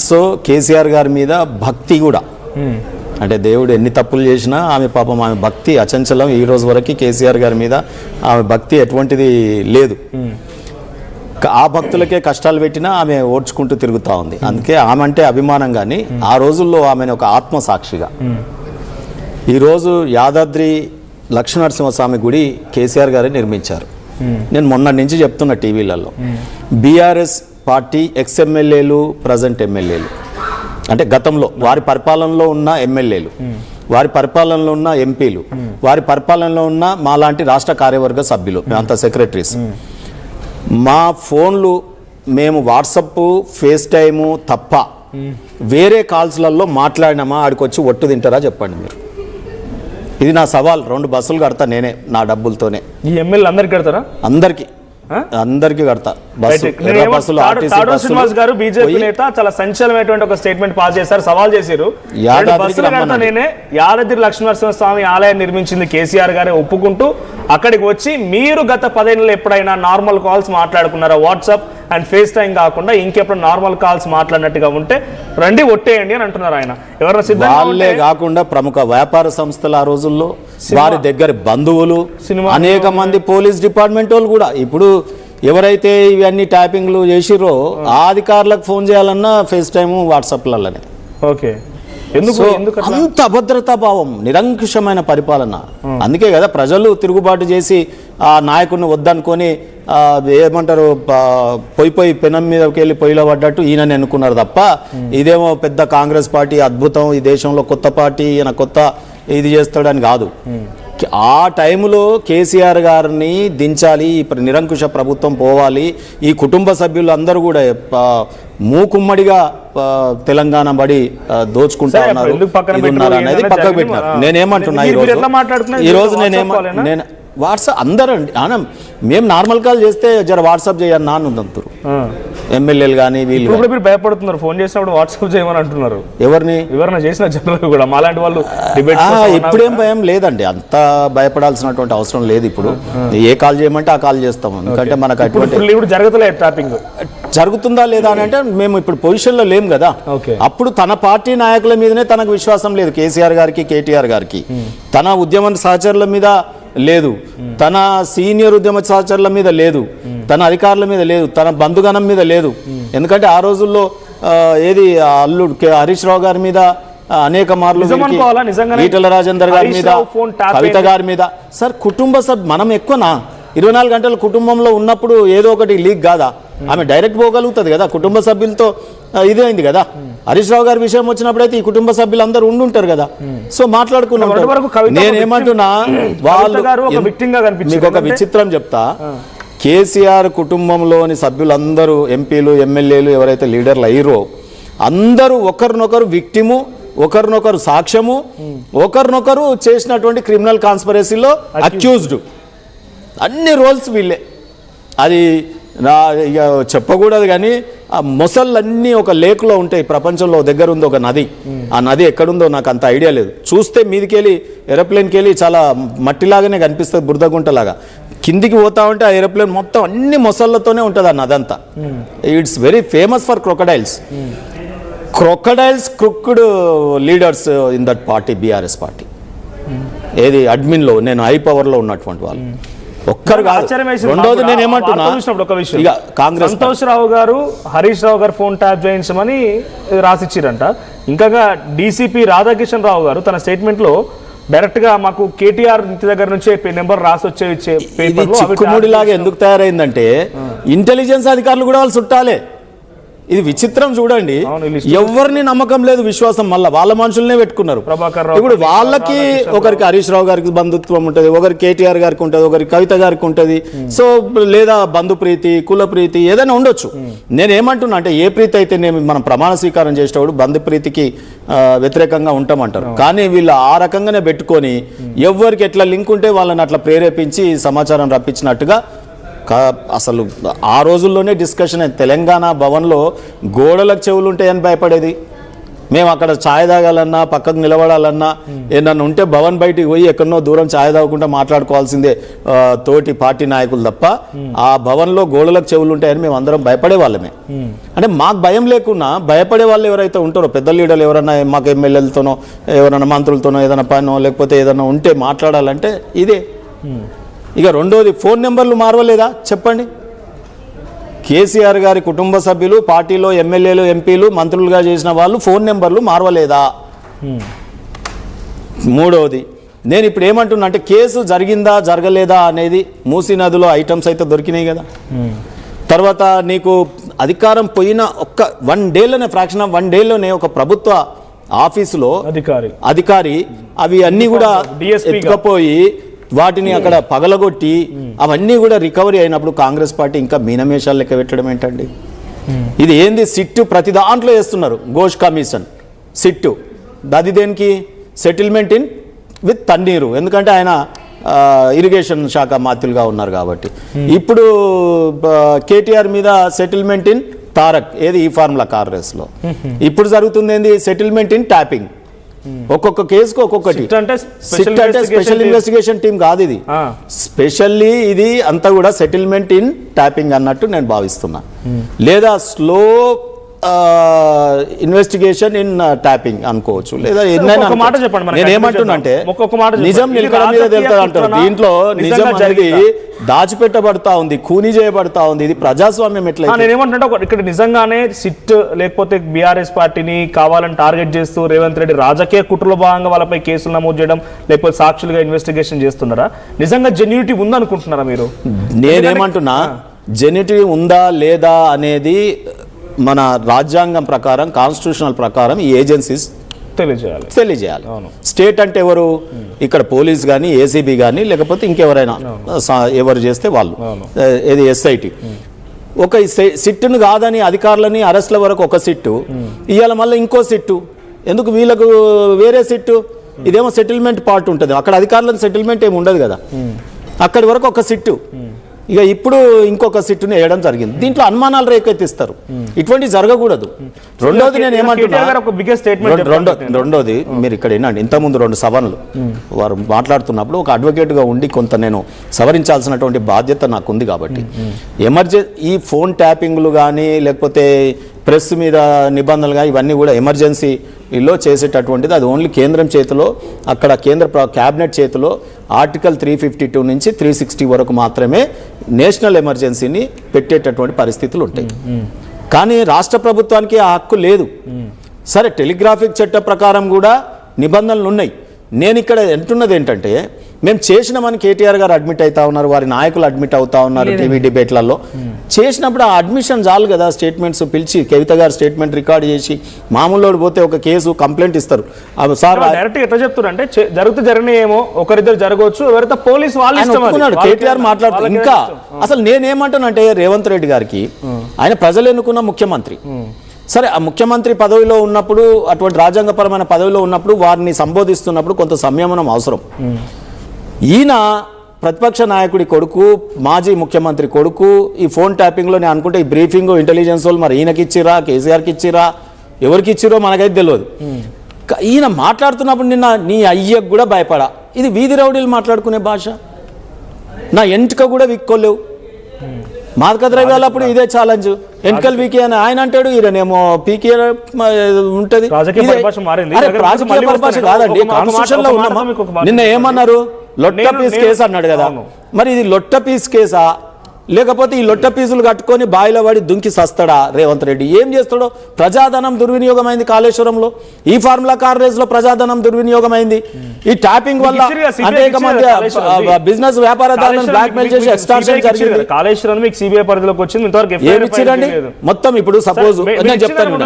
So KCR గారి మీద భక్తి కూడా అంటే దేవుడు ఎన్ని తప్పులు చేసినా ఆమె పాపం ఆమె భక్తి అచంచలం ఈ రోజు వరకు కేసీఆర్ గారి మీద ఆమె భక్తి ఎటువంటిది లేదు. ఆ భక్తులకే కష్టాలు పెట్టినా ఆమె ఓడ్చుకుంటూ తిరుగుతూ ఉంది. అందుకే ఆమె అంటే అభిమానం. కానీ ఆ రోజుల్లో ఆమెను ఒక ఆత్మసాక్షిగా ఈరోజు యాదాద్రి లక్ష్మీనరసింహస్వామి గుడి కేసీఆర్ గారే నిర్మించారు. నేను మొన్నటి నుంచి చెప్తున్న టీవీలలో బీఆర్ఎస్ పార్టీ ఎక్స్ఎమ్మెల్యేలు ప్రజెంట్ ఎమ్మెల్యేలు అంటే గతంలో వారి పరిపాలనలో ఉన్న ఎమ్మెల్యేలు, వారి పరిపాలనలో ఉన్న ఎంపీలు, వారి పరిపాలనలో ఉన్న మాలాంటి రాష్ట్ర కార్యవర్గ సభ్యులు, మేమంతా సెక్రటరీస్, మా ఫోన్లు మేము వాట్సప్ ఫేస్ టైము తప్ప వేరే కాల్స్లలో మాట్లాడినామా ఆడికి వచ్చి ఒట్టు తింటారా చెప్పండి మీరు. ఇది నా సవాల్. 2 బస్సులు కడతా నేనే నా డబ్బులతోనే. ఈ ఎమ్మెల్యే అందరికి కడతారా? అందరికి కడతా. శ్రీనివాస్ గారు బీజేపీ నేత చాలా సంచలనమైనటువంటి ఒక స్టేట్మెంట్ పాస్ చేశారు, సవాల్ చేశారు. నేనే యాదాద్రి లక్ష్మీనరసింహస్వామి ఆలయం నిర్మించింది కేసీఆర్ గారే ఒప్పుకుంటూ అక్కడికి వచ్చి మీరు గత 10 ఏళ్ళలో ఎప్పుడైనా నార్మల్ కాల్స్ మాట్లాడుకున్నారా? వాట్సాప్ అండ్ ఫేస్ టైం కాకుండా ఇంకెప్పుడు నార్మల్ కాల్స్ మాట్లాడినట్టుగా ఉంటే రండి ఒట్టేయండి అని అంటున్నారు ఆయన. ఎవరైనా సిద్ధంగా కాకుండా ప్రముఖ వ్యాపార సంస్థలు ఆ రోజుల్లో వారి దగ్గర బంధువులు అనేక మంది పోలీస్ డిపార్ట్మెంట్ వాళ్ళు కూడా ఇప్పుడు ఎవరైతే ఇవన్నీ ట్యాపింగ్లు చేసిరో ఆ అధికారులకు ఫోన్ చేయాలన్నా ఫేస్ టైము వాట్సాప్లలోనే. ఓకే, అంత అభద్రతా భావం, నిరంకుశమైన పరిపాలన. అందుకే కదా ప్రజలు తిరుగుబాటు చేసి ఆ నాయకుడిని వద్దనుకొని ఏమంటారు పోయి పెనం మీదకి వెళ్ళి పొయ్యిలో పడ్డట్టు ఈయనని ఎన్నుకున్నారు తప్ప ఇదేమో పెద్ద కాంగ్రెస్ పార్టీ అద్భుతం, ఈ దేశంలో కొత్త పార్టీ, ఈయన కొత్త ఇది చేస్తాడని కాదు. ఆ టైంలో కేసీఆర్ గారిని దించాలి, నిరంకుశ ప్రభుత్వం పోవాలి, ఈ కుటుంబ సభ్యులు అందరూ కూడా మూకుమ్మడిగా తెలంగాణ బడి దోచుకుంటా ఉన్నారు అనేది పక్కకు పెట్టినారు. నేనేమంటున్నా ఈరోజు నేను వాట్సాప్ అందరూ మేము నార్మల్ కాల్ చేస్తే జర వాట్సాప్ చేయని నాన్న ఉందంటారు ఎమ్మెల్యేలు కానీ వీళ్ళు. మీరు భయపడుతున్నారు, ఫోన్ చేసినప్పుడు వాట్సాప్ చేయమని అంటున్నారు. ఎవరిని చేసిన జనరల్ కూడా మాలాంటి వాళ్ళు ఇప్పుడేం భయం లేదండి, అంత భయపడాల్సినటువంటి అవసరం లేదు. ఇప్పుడు ఏ కాల్ చేయమంటే ఆ కాల్ చేస్తాము. ఎందుకంటే మనకు అటువంటి జరుగుతలేదు ట్యాపింగ్. జరుగుతుందా లేదా అని అంటే మేము ఇప్పుడు పొజిషన్లో లేము కదా. అప్పుడు తన పార్టీ నాయకుల మీదనే తనకు విశ్వాసం లేదు, కేసీఆర్ గారికి కేటీఆర్ గారికి. తన ఉద్యమ సహచరుల మీద లేదు, తన సీనియర్ ఉద్యమ సహచరుల మీద లేదు, తన అధికారుల మీద లేదు, తన బంధుగణం మీద లేదు. ఎందుకంటే ఆ రోజుల్లో ఏది అల్లుడు హరీష్ రావు గారి మీద అనేక మార్లు, ఈటల రాజేందర్ గారి మీద, కవిత గారి మీద. సార్ కుటుంబ సభ్యు మనం ఎక్కువనా 24 గంటలు కుటుంబంలో ఉన్నప్పుడు ఏదో ఒకటి లీక్ కాదా? ఆమె డైరెక్ట్ పోగలుగుతుంది కదా, కుటుంబ సభ్యులతో ఇదే అయింది కదా. హరీష్ రావు గారి విషయం వచ్చినప్పుడైతే ఈ కుటుంబ సభ్యులు అందరూ ఉండుంటారు కదా, సో మాట్లాడుకున్నారు. నేనేమంటున్నా, వాళ్ళు మీకు ఒక విచిత్రం చెప్తా. కేసీఆర్ కుటుంబంలోని సభ్యులందరూ ఎంపీలు ఎమ్మెల్యేలు ఎవరైతే లీడర్లు అయ్యారో అందరూ ఒకరినొకరు విక్టిము, ఒకరినొకరు సాక్ష్యము, ఒకరినొకరు చేసినటువంటి క్రిమినల్ కాన్స్పిరసీలో అక్యూజ్డ్. అన్ని రోల్స్ వీళ్ళే. అది ఇక చెప్పకూడదు కానీ ఆ మొసళ్ళన్నీ ఒక లేక్లో ఉంటాయి ప్రపంచంలో. దగ్గర ఉంది ఒక నది, ఆ నది ఎక్కడుందో నాకు అంత ఐడియా లేదు. చూస్తే మీదికెళ్ళి ఏరోప్లేన్కి వెళ్ళి చాలా మట్టిలాగానే కనిపిస్తుంది, బురదగుంటలాగా. కిందికి పోతా ఉంటే ఆ ఏరోప్లేన్ మొత్తం అన్ని మొసళ్ళతోనే ఉంటుంది ఆ నది అంతా. It's very famous for crocodiles. Crocodiles crooked leaders in that party, BRS party. ఏది అడ్మిన్లో నేను హై పవర్లో ఉన్నటువంటి వాళ్ళు ఒక్కరు కాదు. రెండోది నేను ఏమంటున్నా, కాంగ్రెస్ సంతోష్ రావు గారు హరీష్ రావు గారు ఫోన్ ట్యాప్ చేయించమని రాసిచ్చిరంట. ఇంకా డీసీపీ రాధాకిషన్ రావు గారు తన స్టేట్మెంట్ లో డైరెక్ట్ గా మాకు కేటీఆర్ ఇంటి దగ్గర నుంచి నెంబర్ రాసి వచ్చే చిక్కుముడిలాగా ఎందుకు తయారైందంటే ఇంటెలిజెన్స్ అధికారులు కూడా వాళ్ళు చుట్టాలే. ఇది విచిత్రం చూడండి, ఎవరిని నమ్మకం లేదు, విశ్వాసం మళ్ళీ వాళ్ళ మనుషులనే పెట్టుకున్నారు. ఇప్పుడు వాళ్ళకి ఒకరికి హరీష్ రావు గారికి బంధుత్వం ఉంటుంది, ఒకరికి కేటీఆర్ గారికి ఉంటుంది, ఒకరికి కవిత గారికి ఉంటుంది. సో లేదా బంధు ప్రీతి, కుల ప్రీతి ఏదైనా ఉండొచ్చు. నేనేమంటున్నా అంటే ఏ ప్రీతి అయితే మనం ప్రమాణ స్వీకారం చేసేటప్పుడు బంధు ప్రీతికి వ్యతిరేకంగా ఉంటామంటారు. కానీ వీళ్ళు ఆ రకంగానే పెట్టుకొని ఎవరికి ఎట్లా లింక్ ఉంటే వాళ్ళని అట్లా ప్రేరేపించి సమాచారం రప్పించినట్టుగా అసలు ఆ రోజుల్లోనే డిస్కషన్. తెలంగాణ భవన్లో గోడలకు చెవులు ఉంటాయని భయపడేది, మేము అక్కడ ఛాయ్ తాగాలన్నా పక్కకు నిలబడాలన్నా ఏదన్నా ఉంటే భవన్ బయటికి పోయి ఎక్కడనో దూరం ఛాయ్ తాగకుండా మాట్లాడుకోవాల్సిందే తోటి పార్టీ నాయకులు తప్ప ఆ భవన్లో గోడలకు చెవులు ఉంటాయని మేము అందరం భయపడే వాళ్ళమే. అంటే మాకు భయం లేకున్నా భయపడే వాళ్ళు ఎవరైతే ఉంటారో పెద్ద లీడర్లు ఎవరన్నా మాకు ఎమ్మెల్యేలతోనో ఎవరైనా మంత్రులతోనో ఏదైనా పనో లేకపోతే ఏదైనా ఉంటే మాట్లాడాలంటే ఇదే. ఇక రెండోది ఫోన్ నెంబర్లు మారవలేదా చెప్పండి. కేసీఆర్ గారి కుటుంబ సభ్యులు పార్టీలో ఎమ్మెల్యేలు ఎంపీలు మంత్రులుగా చేసిన వాళ్ళు ఫోన్ నెంబర్లు మారవలేదా. మూడవది నేను ఇప్పుడు ఏమంటున్నా అంటే కేసు జరిగిందా జరగలేదా అనేది మూసీ నదిలో ఐటమ్స్ అయితే దొరికినాయి కదా. తర్వాత నీకు అధికారం పోయిన ఒక్క 1 డేలోనే ఫ్రాక్షన్ ఆఫ్ 1 డేలోనే ఒక ప్రభుత్వ ఆఫీసులో అధికారి అవి అన్నీ కూడా ఎత్తుకపోయి వాటిని అక్కడ పగలగొట్టి అవన్నీ కూడా రికవరీ అయినప్పుడు కాంగ్రెస్ పార్టీ ఇంకా మీనమేషాలు లెక్క పెట్టడం ఏంటండి. ఇది ఏంది సిట్టు ప్రతి దాంట్లో వేస్తున్నారు. ఘోష్ కమిషన్ సిట్టు అది దేనికి సెటిల్మెంట్ ఇన్ విత్ తన్నీరు ఎందుకంటే ఆయన ఇరిగేషన్ శాఖ మాత్యులుగా ఉన్నారు కాబట్టి. ఇప్పుడు కేటీఆర్ మీద సెటిల్మెంట్ ఇన్ తారక్ ఏది ఈ ఫార్ములా కార్ రేస్లో. ఇప్పుడు జరుగుతుంది ఏంది సెటిల్మెంట్ ఇన్ ట్యాపింగ్. ఒక్కొక్క కేసుకు ఒక్కొక్కటి సిట్ అంటే స్పెషల్ ఇన్వెస్టిగేషన్ టీం కాదు ఇది. స్పెషల్లీ ఇది అంతా కూడా సెటిల్మెంట్ ఇన్ ట్యాపింగ్ అన్నట్టు నేను భావిస్తున్నా. లేదా స్లో ఇన్వెస్టిగేషన్ ఇన్ ట్యాపింగ్ అనుకోవచ్చు. లేదా నేను ఏమంటున్నా అంటే నిజం నిలకడ మీద తెలుస్తుంది అంటారు. దీంట్లో నిజం అనేది దాచిపెట్టబడతా ఉంది, ఖూనీ చేయబడతా ఉంది. ఇది ప్రజాస్వామ్యం ఎట్లా. నేను ఏమంటున్నా ఇక్కడ నిజంగానే సిట్ లేకపోతే బీఆర్ఎస్ పార్టీని కావాలని టార్గెట్ చేస్తూ రేవంత్ రెడ్డి రాజకీయ కుట్రలో భాగంగా వాళ్ళపై కేసులు నమోదు చేయడం లేకపోతే సాక్షులుగా ఇన్వెస్టిగేషన్ చేస్తున్నారా? నిజంగా జెన్యూనిటీ ఉందనుకుంటున్నారా మీరు? నేనేమంటున్నా జెన్యూనిటీ ఉందా లేదా అనేది మన రాజ్యాంగం ప్రకారం కాన్స్టిట్యూషనల్ ప్రకారం ఈ ఏజెన్సీస్ తెలియజేయాలి. స్టేట్ అంటే ఎవరు? ఇక్కడ పోలీస్ కానీ ఏసీబీ కానీ లేకపోతే ఇంకెవరైనా ఎవరు చేస్తే వాళ్ళు ఏది ఎస్ఐటి ఒక సిట్టును కాదని అధికారులని అరెస్ట్ల వరకు ఒక సిట్టు ఇవాళ మళ్ళీ ఇంకో సిట్టు ఎందుకు వీళ్ళకు వేరే సిట్టు? ఇదేమో సెటిల్మెంట్ పార్ట్ ఉంటుంది అక్కడ అధికారులను సెటిల్మెంట్ ఏమి ఉండదు కదా అక్కడి వరకు ఒక సిట్టు. ఇక ఇప్పుడు ఇంకొక సిట్టుని వేయడం జరిగింది. దీంట్లో అనుమానాలు రేకెత్తిస్తారు. ఇటువంటి జరగకూడదు. రెండోది నేను ఏమంటున్నా రెండోది మీరు ఇక్కడ వినండి. ఇంతకుముందు 2 సవరణలు వారు మాట్లాడుతున్నప్పుడు ఒక అడ్వకేట్గా ఉండి కొంత నేను సవరించాల్సినటువంటి బాధ్యత నాకు ఉంది కాబట్టి ఈ ఫోన్ ట్యాపింగ్లు కానీ లేకపోతే ప్రెస్ మీద నిబంధనలుగా ఇవన్నీ కూడా ఎమర్జెన్సీలో చేసేటటువంటిది. అది ఓన్లీ కేంద్రం చేతిలో అక్కడ కేంద్ర క్యాబినెట్ చేతిలో ఆర్టికల్ 352 నుంచి 360 వరకు మాత్రమే నేషనల్ ఎమర్జెన్సీని పెట్టేటటువంటి పరిస్థితులు ఉంటాయి. కానీ రాష్ట్ర ప్రభుత్వానికి ఆ హక్కు లేదు. సరే టెలిగ్రాఫిక్ చట్ట ప్రకారం కూడా నిబంధనలు ఉన్నాయి. నేను ఇక్కడ అంటున్నది ఏంటంటే మేము చేసినామని కేటీఆర్ గారు అడ్మిట్ అవుతా ఉన్నారు, వారి నాయకులు అడ్మిట్ అవుతా ఉన్నారు టీవీ డిబేట్లలో. చేసినప్పుడు ఆ అడ్మిషన్ చాలు కదా. స్టేట్మెంట్స్ పిలిచి కవిత గారు స్టేట్మెంట్ రికార్డ్ చేసి మామూలు పోతే ఒక కేసు కంప్లైంట్ ఇస్తారు. సార్ డైరెక్ట్ ఎట్లా చెప్తున్నారు అంటే జరుగుతూ జరిగినాయేమో ఒకరిద్దరు జరగవచ్చు ఎవరైతే పోలీసు వాళ్ళు కేటీఆర్ మాట్లాడుతూ ఇంకా అసలు నేనేమంటానంటే రేవంత్ రెడ్డి గారికి ఆయన ప్రజలు ఎన్నుకున్న ముఖ్యమంత్రి. సరే ఆ ముఖ్యమంత్రి పదవిలో ఉన్నప్పుడు అటువంటి రాజ్యాంగపరమైన పదవిలో ఉన్నప్పుడు వారిని సంబోధిస్తున్నప్పుడు కొంత సంయమనం అవసరం. ఈయన ప్రతిపక్ష నాయకుడి కొడుకు మాజీ ముఖ్యమంత్రి కొడుకు ఈ ఫోన్ ట్యాపింగ్లో నేను అనుకుంటే ఈ బ్రీఫింగ్ ఇంటెలిజెన్స్ వాళ్ళు మరి ఈయనకి ఇచ్చిరా కేసీఆర్కి ఇచ్చిరా ఎవరికి ఇచ్చిరో మనకైతే తెలియదు. ఈయన మాట్లాడుతున్నప్పుడు నిన్న నీ అయ్యకు కూడా భయపడా. ఇది వీధి రౌడీలు మాట్లాడుకునే భాష. నా ఎంటిక కూడా విక్కోలేవు. మాదక ద్రవ్యాలప్పుడు ఇదే ఛాలెంజ్. ఎన్నికలు వీకే అని ఆయన అంటాడు, ఈయనేమో పీకే ఉంటుంది. రాజకీయ పరిభాష కాదండి, కాన్స్టిట్యూషన్ లో ఉన్నామా? నిన్న ఏమన్నారు? లొట్ట పీస్ కేసు అన్నాడు కదా. మరి ఇది లొట్ట పీస్ కేసా లేకపోతే ఈ లొట్ట పీసులు కట్టుకొని బాయిలో పడి దుంకి సస్తాడా రేవంత్ రెడ్డి? ఏం చేస్తాడో? ప్రజాధనం దుర్వినియోగమైంది కాళేశ్వరంలో, ఈ ఫార్ములా కార్ రేస్ లో ప్రజాధనం దుర్వినియోగమైంది. ఈ ట్యాపింగ్ వల్ల అనేక మంది బిజినెస్ వ్యాపారదారులను బ్లాక్ మెయిల్ చేసి ఎక్స్టార్షన్ జరిగింది. కాళేశ్వరం మీకు సిబిఐ పరిధిలోకి వచ్చింది. మొత్తం ఇప్పుడు సపోజ్ నేను చెప్తాను